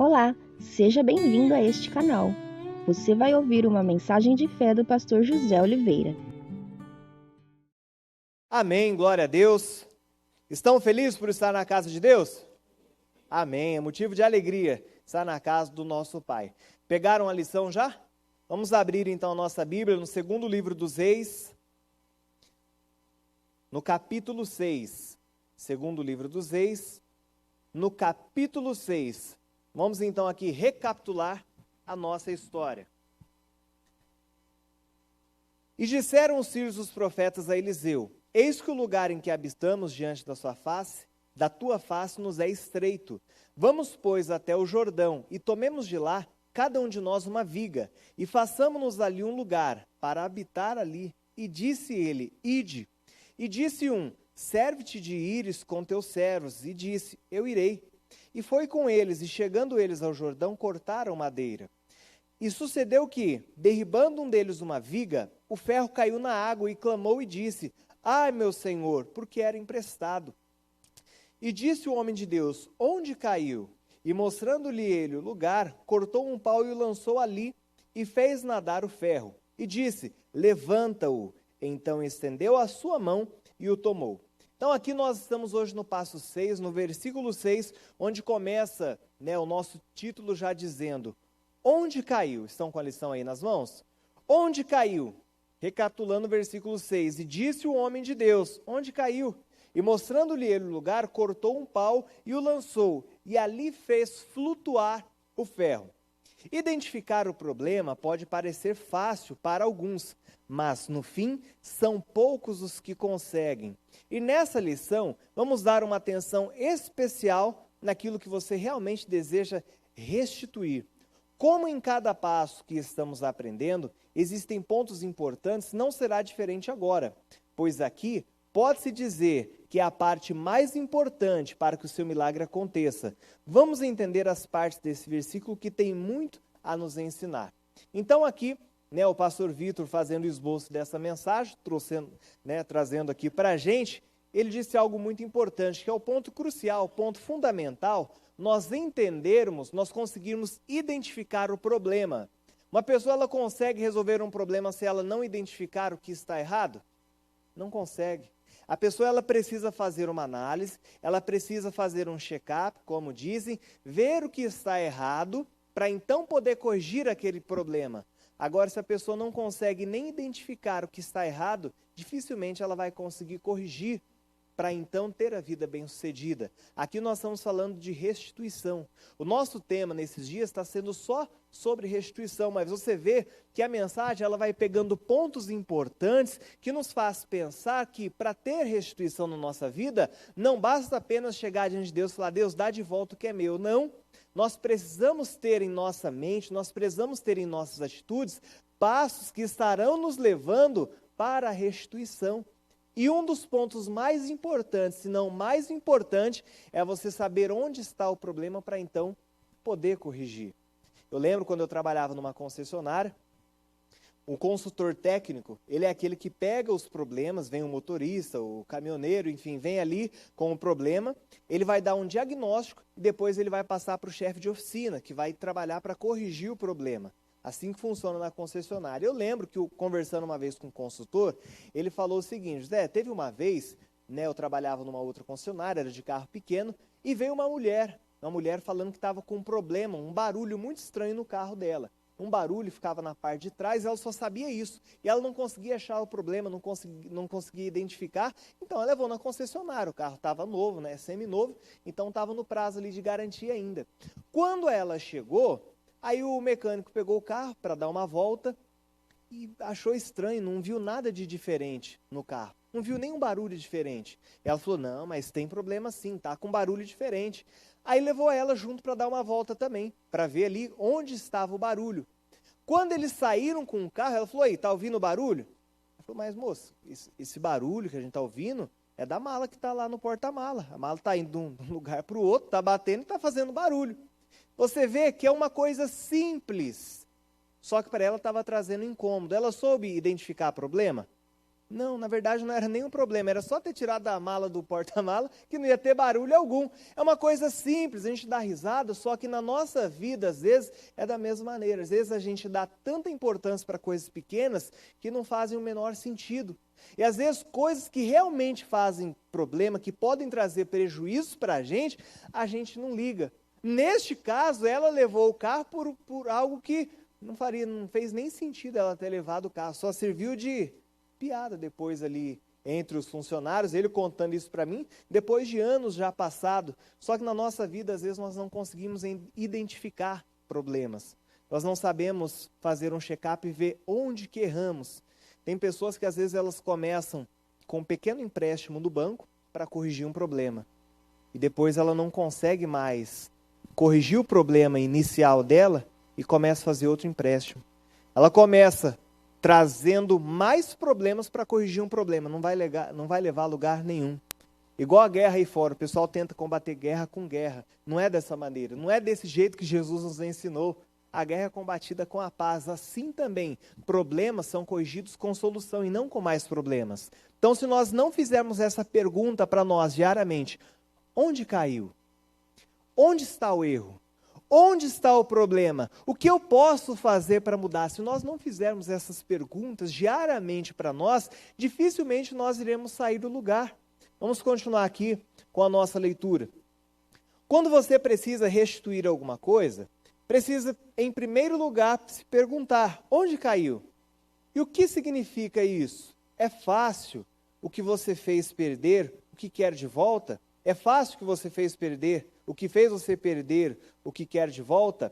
Olá, seja bem-vindo a este canal. Você vai ouvir uma mensagem de fé do pastor José Oliveira. Amém, glória a Deus. Estão felizes por estar na casa de Deus? Amém, é motivo de alegria estar na casa do nosso Pai. Pegaram a lição já? Vamos abrir então a nossa Bíblia no segundo livro dos Reis, no capítulo 6. Segundo livro dos Reis, no capítulo 6. Vamos então aqui recapitular a nossa história. E disseram os filhos dos profetas a Eliseu: eis que o lugar em que habitamos diante da sua face, da tua face nos é estreito. Vamos, pois, até o Jordão, e tomemos de lá, cada um de nós, uma viga, e façamos-nos ali um lugar, para habitar ali. E disse ele: ide. E disse um: serve-te de ires com teus servos. E disse: eu irei. E foi com eles, e chegando eles ao Jordão, cortaram madeira. E sucedeu que, derribando um deles uma viga, o ferro caiu na água, e clamou e disse: ai, meu senhor, porque era emprestado. E disse o homem de Deus: onde caiu? E mostrando-lhe ele o lugar, cortou um pau e o lançou ali, e fez nadar o ferro. E disse: levanta-o. Então estendeu a sua mão e o tomou. Então aqui nós estamos hoje no passo 6, no versículo 6, onde começa, o nosso título já dizendo: onde caiu? Estão com a lição aí nas mãos? Onde caiu? Recapitulando o versículo 6, e disse o homem de Deus: onde caiu? E mostrando-lhe ele o lugar, cortou um pau e o lançou, e ali fez flutuar o ferro. Identificar o problema pode parecer fácil para alguns, mas no fim são poucos os que conseguem. E nessa lição vamos dar uma atenção especial naquilo que você realmente deseja restituir. Como em cada passo que estamos aprendendo, existem pontos importantes, não será diferente agora, pois aqui pode-se dizer que é a parte mais importante para que o seu milagre aconteça. Vamos entender as partes desse versículo que tem muito a nos ensinar. Então aqui, o pastor Vitor fazendo o esboço dessa mensagem, trazendo aqui para a gente, ele disse algo muito importante, que é o ponto crucial, o ponto fundamental, nós entendermos, nós conseguirmos identificar o problema. Uma pessoa ela consegue resolver um problema se ela não identificar o que está errado? Não consegue. A pessoa ela precisa fazer uma análise, ela precisa fazer um check-up, como dizem, ver o que está errado, para então poder corrigir aquele problema. Agora, se a pessoa não consegue nem identificar o que está errado, dificilmente ela vai conseguir corrigir, para então ter a vida bem-sucedida. Aqui nós estamos falando de restituição. O nosso tema nesses dias está sendo só sobre restituição, mas você vê que a mensagem ela vai pegando pontos importantes que nos faz pensar que para ter restituição na nossa vida, não basta apenas chegar diante de Deus e falar: Deus, dá de volta o que é meu. Não, nós precisamos ter em nossa mente, nós precisamos ter em nossas atitudes passos que estarão nos levando para a restituição. E um dos pontos mais importantes, se não mais importante, é você saber onde está o problema para então poder corrigir. Eu lembro quando eu trabalhava numa concessionária, o consultor técnico, ele é aquele que pega os problemas, vem o motorista, o caminhoneiro, enfim, vem ali com o problema, ele vai dar um diagnóstico e depois ele vai passar para o chefe de oficina, que vai trabalhar para corrigir o problema. Assim que funciona na concessionária. Eu lembro que, conversando uma vez com um consultor, ele falou o seguinte: Zé, teve uma vez, eu trabalhava numa outra concessionária, era de carro pequeno, e veio uma mulher falando que estava com um problema, um barulho muito estranho no carro dela. Um barulho ficava na parte de trás, ela só sabia isso, e ela não conseguia achar o problema, não conseguia identificar, então ela levou na concessionária, o carro estava novo, semi-novo, então estava no prazo ali de garantia ainda. Quando ela chegou, aí o mecânico pegou o carro para dar uma volta e achou estranho, não viu nada de diferente no carro. Não viu nenhum barulho diferente. Ela falou: não, mas tem problema sim, tá com barulho diferente. Aí levou ela junto para dar uma volta também, para ver ali onde estava o barulho. Quando eles saíram com o carro, ela falou: aí, tá ouvindo o barulho? Ela falou: mas moço, esse barulho que a gente está ouvindo é da mala que está lá no porta-mala. A mala está indo de um lugar para o outro, está batendo e está fazendo barulho. Você vê que é uma coisa simples, só que para ela estava trazendo incômodo. Ela soube identificar o problema? Não, na verdade não era nenhum problema, era só ter tirado a mala do porta-mala que não ia ter barulho algum. É uma coisa simples, a gente dá risada, só que na nossa vida, às vezes, é da mesma maneira. Às vezes a gente dá tanta importância para coisas pequenas que não fazem o menor sentido. E às vezes coisas que realmente fazem problema, que podem trazer prejuízo para a gente não liga. Neste caso, ela levou o carro por algo que não fez nem sentido ela ter levado o carro, só serviu de piada depois ali entre os funcionários, ele contando isso para mim, depois de anos já passado. Só que na nossa vida, às vezes, nós não conseguimos identificar problemas. Nós não sabemos fazer um check-up e ver onde que erramos. Tem pessoas que às vezes elas começam com um pequeno empréstimo do banco para corrigir um problema. E depois ela não consegue mais corrigir o problema inicial dela e começa a fazer outro empréstimo. Ela começa trazendo mais problemas para corrigir um problema, não vai levar a lugar nenhum. Igual a guerra aí fora, o pessoal tenta combater guerra com guerra. Não é dessa maneira, não é desse jeito que Jesus nos ensinou. A guerra é combatida com a paz. Assim também, problemas são corrigidos com solução e não com mais problemas. Então, se nós não fizermos essa pergunta para nós diariamente, onde caiu? Onde está o erro? Onde está o problema? O que eu posso fazer para mudar? Se nós não fizermos essas perguntas diariamente para nós, dificilmente nós iremos sair do lugar. Vamos continuar aqui com a nossa leitura. Quando você precisa restituir alguma coisa, precisa, em primeiro lugar, se perguntar, onde caiu? E o que significa isso? É fácil o que você fez perder, o que quer de volta? É fácil o que você fez perder, o que fez você perder, o que quer de volta?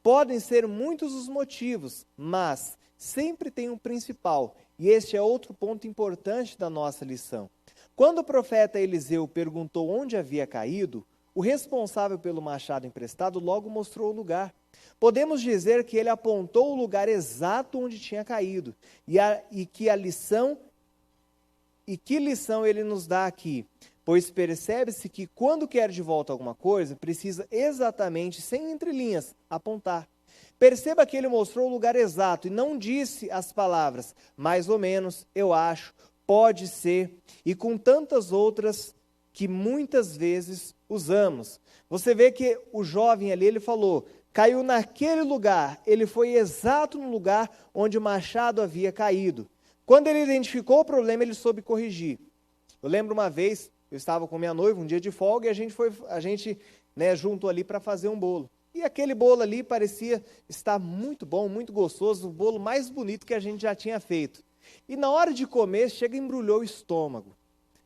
Podem ser muitos os motivos, mas sempre tem um principal, e este é outro ponto importante da nossa lição. Quando o profeta Eliseu perguntou onde havia caído, o responsável pelo machado emprestado logo mostrou o lugar. Podemos dizer que ele apontou o lugar exato onde tinha caído, e que lição ele nos dá aqui? Pois percebe-se que quando quer de volta alguma coisa, precisa exatamente, sem entrelinhas, apontar. Perceba que ele mostrou o lugar exato e não disse as palavras, mais ou menos, eu acho, pode ser, e com tantas outras que muitas vezes usamos. Você vê que o jovem ali, ele falou, caiu naquele lugar, ele foi exato no lugar onde o machado havia caído. Quando ele identificou o problema, ele soube corrigir. Eu lembro uma vez, eu estava com minha noiva, um dia de folga, e a gente juntou ali para fazer um bolo. E aquele bolo ali parecia estar muito bom, muito gostoso, o bolo mais bonito que a gente já tinha feito. E na hora de comer, chega e embrulhou o estômago.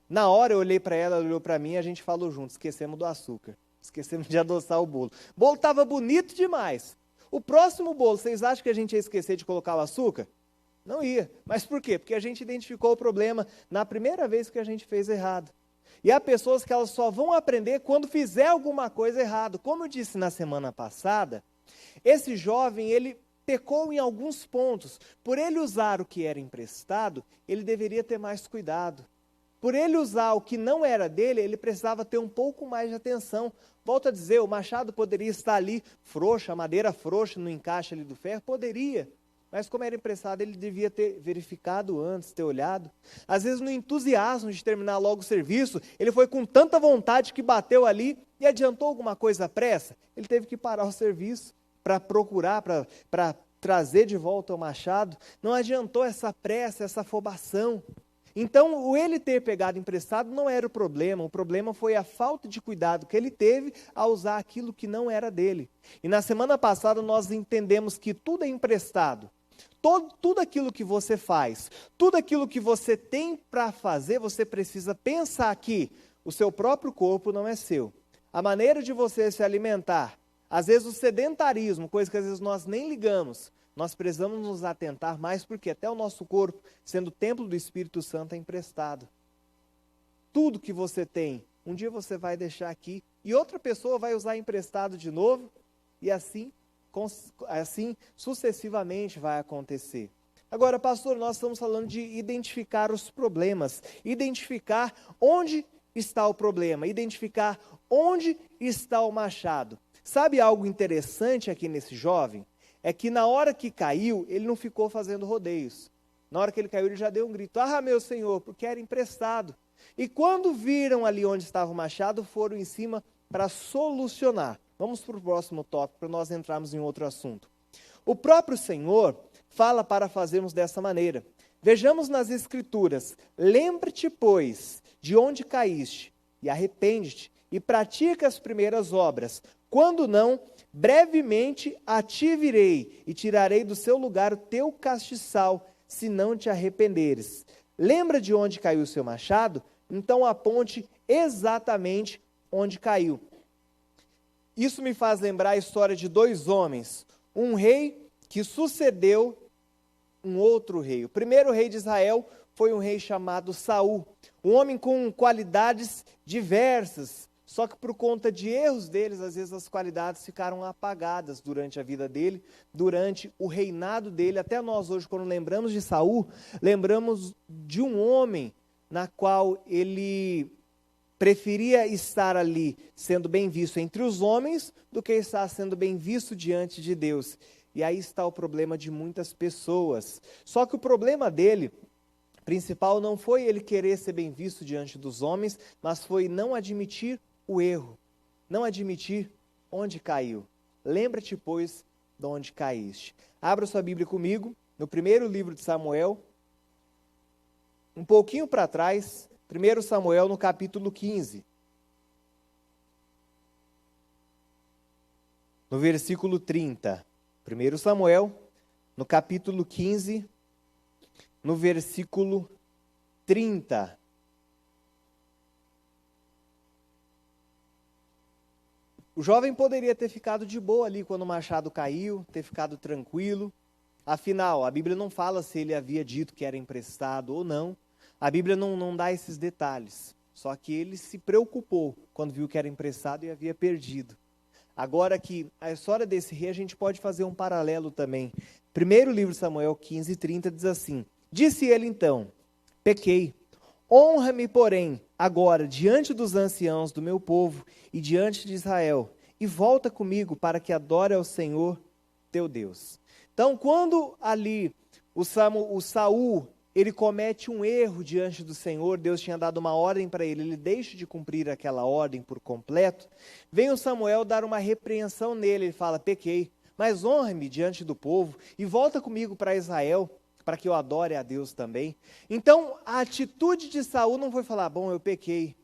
Na hora eu olhei para ela, ela olhou para mim e a gente falou junto, esquecemos do açúcar, esquecemos de adoçar o bolo. O bolo estava bonito demais. O próximo bolo, vocês acham que a gente ia esquecer de colocar o açúcar? Não ia. Mas por quê? Porque a gente identificou o problema na primeira vez que a gente fez errado. E há pessoas que elas só vão aprender quando fizer alguma coisa errada. Como eu disse na semana passada, esse jovem, ele pecou em alguns pontos. Por ele usar o que era emprestado, ele deveria ter mais cuidado. Por ele usar o que não era dele, ele precisava ter um pouco mais de atenção. Volto a dizer, o machado poderia estar ali frouxo, a madeira frouxa no encaixe ali do ferro, poderia. Mas como era emprestado, ele devia ter verificado antes, ter olhado. Às vezes no entusiasmo de terminar logo o serviço, ele foi com tanta vontade que bateu ali e adiantou alguma coisa à pressa. Ele teve que parar o serviço para procurar, para trazer de volta o machado. Não adiantou essa pressa, essa afobação. Então, o ele ter pegado emprestado não era o problema foi a falta de cuidado que ele teve ao usar aquilo que não era dele. E na semana passada nós entendemos que tudo é emprestado. Tudo aquilo que você faz, tudo aquilo que você tem para fazer, você precisa pensar que o seu próprio corpo não é seu. A maneira de você se alimentar, às vezes o sedentarismo, coisa que às vezes nós nem ligamos, nós precisamos nos atentar mais porque até o nosso corpo, sendo templo do Espírito Santo, é emprestado. Tudo que você tem, um dia você vai deixar aqui e outra pessoa vai usar emprestado de novo e assim sucessivamente vai acontecer. Agora, pastor, nós estamos falando de identificar os problemas, identificar onde está o problema, identificar onde está o machado. Sabe algo interessante aqui nesse jovem? É que na hora que caiu, ele não ficou fazendo rodeios. Na hora que ele caiu, ele já deu um grito: ah, meu senhor, porque era emprestado. E quando viram ali onde estava o machado, foram em cima para solucionar. Vamos para o próximo tópico, para nós entrarmos em outro assunto. O próprio Senhor fala para fazermos dessa maneira. Vejamos nas Escrituras: lembra-te, pois, de onde caíste, e arrepende-te, e pratica as primeiras obras. Quando não, brevemente a ti virei, e tirarei do seu lugar o teu castiçal, se não te arrependeres. Lembra de onde caiu o seu machado? Então aponte exatamente onde caiu. Isso me faz lembrar a história de dois homens. Um rei que sucedeu um outro rei. O primeiro rei de Israel foi um rei chamado Saul. Um homem com qualidades diversas, só que por conta de erros deles, às vezes as qualidades ficaram apagadas durante a vida dele, durante o reinado dele. Até nós hoje, quando lembramos de Saul, lembramos de um homem na qual ele preferia estar ali sendo bem visto entre os homens do que estar sendo bem visto diante de Deus. E aí está o problema de muitas pessoas. Só que o problema dele, principal, não foi ele querer ser bem visto diante dos homens, mas foi não admitir o erro, não admitir onde caiu. Lembra-te, pois, de onde caíste. Abra sua Bíblia comigo, no primeiro livro de Samuel, um pouquinho para trás, 1 Samuel, no capítulo 15. No versículo 30. 1 Samuel, no capítulo 15, no versículo 30. O jovem poderia ter ficado de boa ali quando o machado caiu, ter ficado tranquilo. Afinal, a Bíblia não fala se ele havia dito que era emprestado ou não. A Bíblia não dá esses detalhes. Só que ele se preocupou quando viu que era emprestado e havia perdido. Agora que a história desse rei, a gente pode fazer um paralelo também. Primeiro livro de Samuel 15, 30 diz assim: disse ele então: pequei, honra-me, porém, agora diante dos anciãos do meu povo e diante de Israel, e volta comigo para que adore ao Senhor teu Deus. Então, quando ali o Saul, ele comete um erro diante do Senhor, Deus tinha dado uma ordem para ele, ele deixa de cumprir aquela ordem por completo, vem o Samuel dar uma repreensão nele, ele fala: pequei, mas honra-me diante do povo e volta comigo para Israel, para que eu adore a Deus também. Então, a atitude de Saul não foi falar: bom, eu pequei,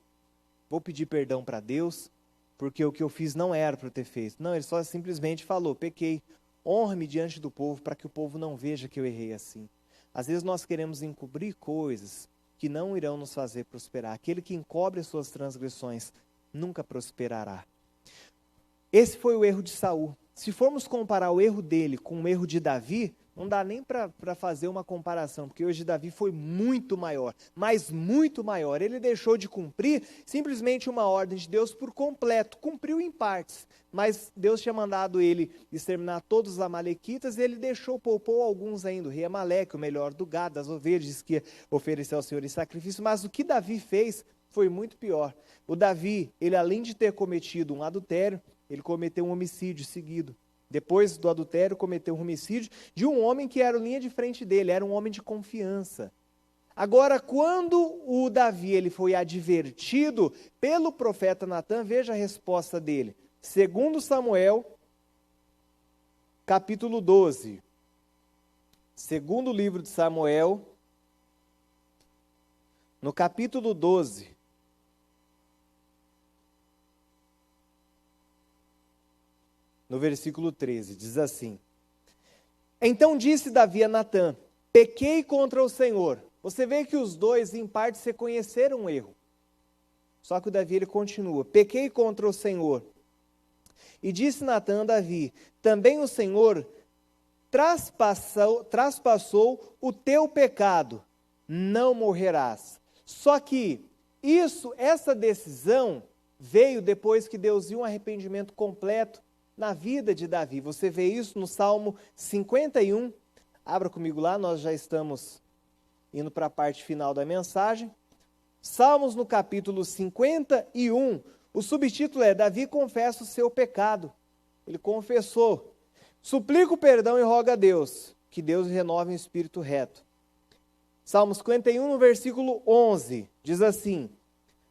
vou pedir perdão para Deus, porque o que eu fiz não era para eu ter feito. Não, ele só simplesmente falou: pequei, honra-me diante do povo, para que o povo não veja que eu errei assim. Às vezes nós queremos encobrir coisas que não irão nos fazer prosperar. Aquele que encobre as suas transgressões nunca prosperará. Esse foi o erro de Saul. Se formos comparar o erro dele com o erro de Davi, não dá nem para fazer uma comparação, porque hoje Davi foi muito maior, mas muito maior. Ele deixou de cumprir simplesmente uma ordem de Deus por completo, cumpriu em partes, mas Deus tinha mandado ele exterminar todos os amalequitas e ele poupou alguns ainda, o rei Amaleque, o melhor do gado, das ovelhas, que ia oferecer ao Senhor em sacrifício, mas o que Davi fez foi muito pior. O Davi, ele além de ter cometido um adultério, ele cometeu um homicídio seguido. Depois do adultério, cometeu um homicídio de um homem que era linha de frente dele, era um homem de confiança. Agora, quando o Davi ele foi advertido pelo profeta Natã, veja a resposta dele. 2 Samuel, capítulo 12. Segundo livro de Samuel, no capítulo 12. No versículo 13, diz assim: então disse Davi a Natã: pequei contra o Senhor. Você vê que os dois, em parte, se conheceram um erro. Só que o Davi, ele continua: pequei contra o Senhor. E disse Natã a Davi: também o Senhor traspassou o teu pecado, não morrerás. Só que essa decisão veio depois que Deus viu um arrependimento completo na vida de Davi. Você vê isso no Salmo 51. Abra comigo lá, nós já estamos indo para a parte final da mensagem. Salmos no capítulo 51, o subtítulo é: Davi confessa o seu pecado. Ele confessou: suplica o perdão e roga a Deus, que Deus renove um espírito reto. Salmo 51, no versículo 11, diz assim: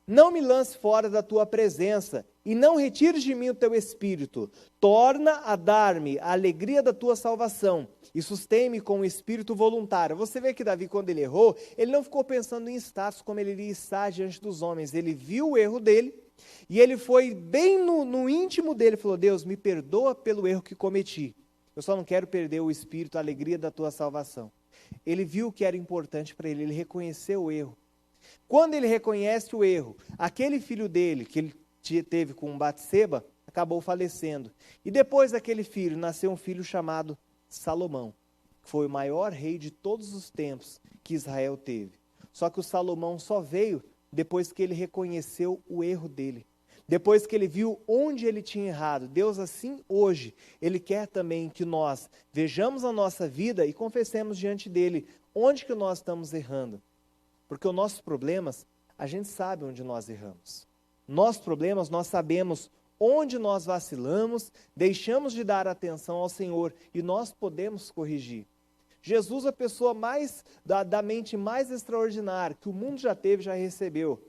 não me lance fora da tua presença, e não retires de mim o teu espírito. Torna a dar-me a alegria da tua salvação, e sustém-me com o espírito voluntário. Você vê que Davi, quando ele errou, ele não ficou pensando em status, como ele iria estar diante dos homens. Ele viu o erro dele, e ele foi bem no íntimo dele, falou: Deus, me perdoa pelo erro que cometi. Eu só não quero perder o espírito, a alegria da tua salvação. Ele viu o que era importante para ele, ele reconheceu o erro. Quando ele reconhece o erro, aquele filho dele, que ele teve com Batseba, acabou falecendo. E depois daquele filho, nasceu um filho chamado Salomão, que foi o maior rei de todos os tempos que Israel teve. Só que o Salomão só veio depois que ele reconheceu o erro dele. Depois que ele viu onde ele tinha errado. Deus, assim, hoje, Ele quer também que nós vejamos a nossa vida e confessemos diante dEle onde que nós estamos errando. Porque os nossos problemas, a gente sabe onde nós erramos. Nossos problemas, nós sabemos onde nós vacilamos, deixamos de dar atenção ao Senhor e nós podemos corrigir. Jesus, a pessoa da mente mais extraordinária que o mundo já teve, já recebeu.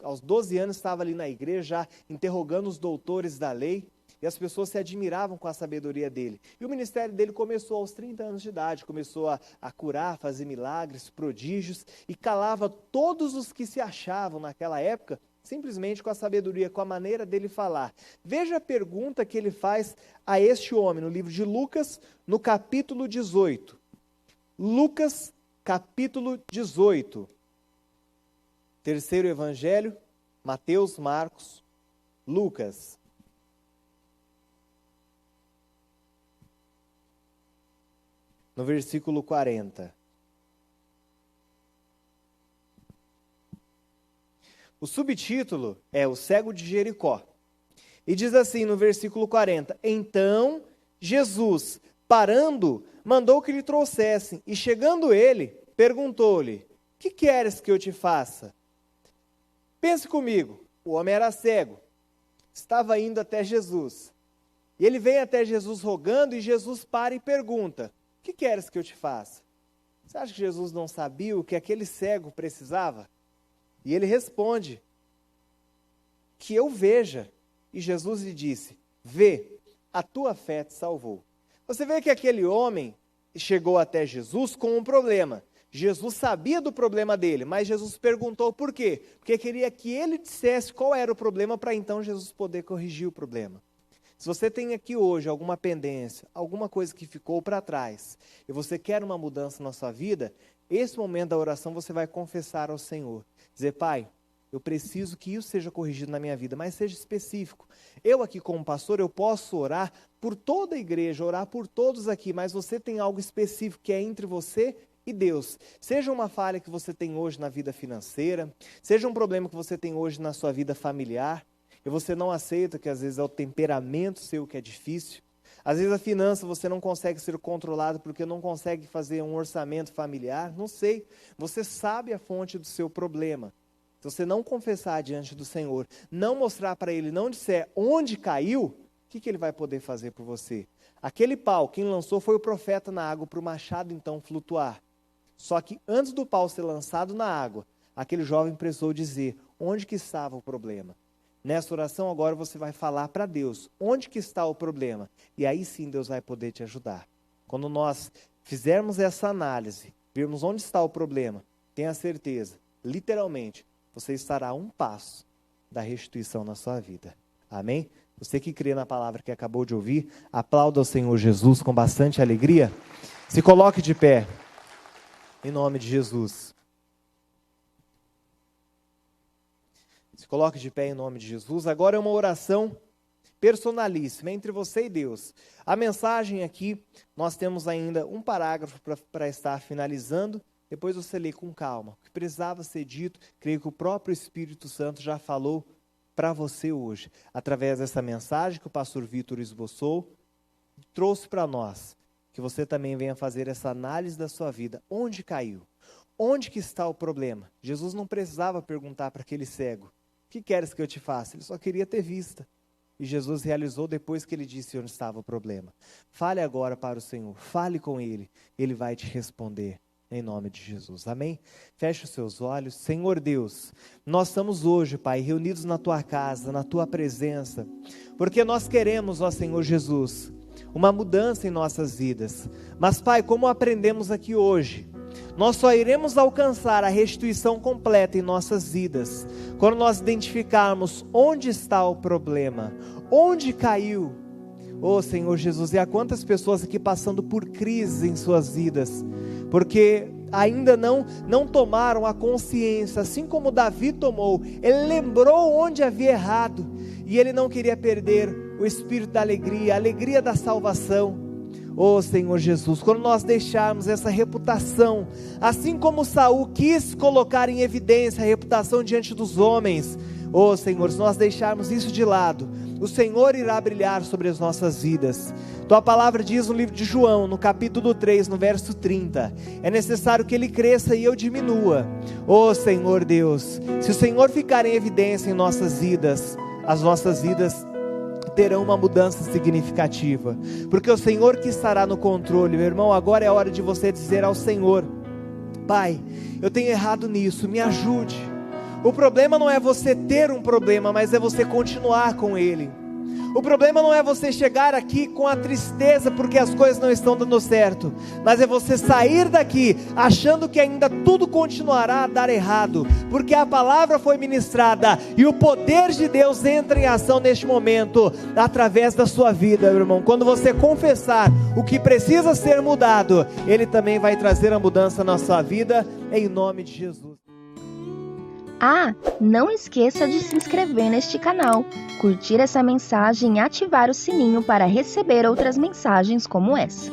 Aos 12 anos estava ali na igreja, já interrogando os doutores da lei, e as pessoas se admiravam com a sabedoria dele. E o ministério dele começou aos 30 anos de idade, começou a curar, fazer milagres, prodígios, e calava todos os que se achavam naquela época, simplesmente com a sabedoria, com a maneira dele falar. Veja a pergunta que ele faz a este homem, no livro de Lucas, no capítulo 18. Lucas, capítulo 18. Terceiro evangelho, Mateus, Marcos, Lucas. No versículo 40. O subtítulo é O Cego de Jericó. E diz assim no versículo 40. Então Jesus, parando, mandou que lhe trouxessem. E chegando ele, perguntou-lhe: que queres que eu te faça? Pense comigo, o homem era cego, estava indo até Jesus. E ele vem até Jesus rogando e Jesus para e pergunta: o que queres que eu te faça? Você acha que Jesus não sabia o que aquele cego precisava? E ele responde: que eu veja. E Jesus lhe disse: vê, a tua fé te salvou. Você vê que aquele homem chegou até Jesus com um problema. Jesus sabia do problema dele, mas Jesus perguntou por quê? Porque queria que ele dissesse qual era o problema para então Jesus poder corrigir o problema. Se você tem aqui hoje alguma pendência, alguma coisa que ficou para trás, e você quer uma mudança na sua vida, esse momento da oração você vai confessar ao Senhor. Dizer: Pai, eu preciso que isso seja corrigido na minha vida, mas seja específico. Eu aqui como pastor, eu posso orar por toda a igreja, orar por todos aqui, mas você tem algo específico que é entre você e Deus. Seja uma falha que você tem hoje na vida financeira, seja um problema que você tem hoje na sua vida familiar, e você não aceita que às vezes é o temperamento seu que é difícil. Às vezes a finança você não consegue ser controlado porque não consegue fazer um orçamento familiar, não sei. Você sabe a fonte do seu problema. Se você não confessar diante do Senhor, não mostrar para Ele, não disser onde caiu, o que Ele vai poder fazer por você? Aquele pau, quem lançou foi o profeta na água para o machado então flutuar. Só que antes do pau ser lançado na água, aquele jovem precisou dizer onde que estava o problema. Nessa oração agora você vai falar para Deus onde que está o problema. E aí sim Deus vai poder te ajudar. Quando nós fizermos essa análise, vermos onde está o problema, tenha certeza, literalmente, você estará a um passo da restituição na sua vida. Amém? Você que crê na palavra que acabou de ouvir, aplauda ao Senhor Jesus com bastante alegria. Se coloque de pé. Em nome de Jesus. Se coloque de pé em nome de Jesus. Agora é uma oração personalíssima entre você e Deus. A mensagem aqui, nós temos ainda um parágrafo para estar finalizando. Depois você lê com calma. O que precisava ser dito, creio que o próprio Espírito Santo já falou para você hoje. Através dessa mensagem que o pastor Vitor esboçou, trouxe para nós. Que você também venha fazer essa análise da sua vida. Onde caiu? Onde que está o problema? Jesus não precisava perguntar para aquele cego: o que queres que eu te faça? Ele só queria ter vista. E Jesus realizou depois que ele disse onde estava o problema. Fale agora para o Senhor. Fale com Ele. Ele vai te responder. Em nome de Jesus, amém? Feche os seus olhos. Senhor Deus, nós estamos hoje, Pai, reunidos na Tua casa, na Tua presença, porque nós queremos, ó Senhor Jesus, uma mudança em nossas vidas. Mas, Pai, como aprendemos aqui hoje, nós só iremos alcançar a restituição completa em nossas vidas quando nós identificarmos onde está o problema, onde caiu. Oh Senhor Jesus, e há quantas pessoas aqui passando por crises em suas vidas, porque ainda não tomaram a consciência, assim como Davi tomou. Ele lembrou onde havia errado, e ele não queria perder o espírito da alegria, a alegria da salvação. Oh Senhor Jesus, quando nós deixarmos essa reputação, assim como Saul quis colocar em evidência a reputação diante dos homens, oh Senhor, se nós deixarmos isso de lado, o Senhor irá brilhar sobre as nossas vidas. Tua palavra diz no livro de João, no capítulo 3, no verso 30, é necessário que Ele cresça e eu diminua. Oh Senhor Deus, se o Senhor ficar em evidência em nossas vidas, as nossas vidas terão uma mudança significativa, porque o Senhor que estará no controle. Meu irmão, agora é hora de você dizer ao Senhor: Pai, eu tenho errado nisso, me ajude. O problema não é você ter um problema, mas é você continuar com ele. O problema não é você chegar aqui com a tristeza porque as coisas não estão dando certo, mas é você sair daqui achando que ainda tudo continuará a dar errado, porque a palavra foi ministrada e o poder de Deus entra em ação neste momento, através da sua vida, meu irmão. Quando você confessar o que precisa ser mudado, Ele também vai trazer a mudança na sua vida, em nome de Jesus. Ah, não esqueça de se inscrever neste canal, curtir essa mensagem e ativar o sininho para receber outras mensagens como essa.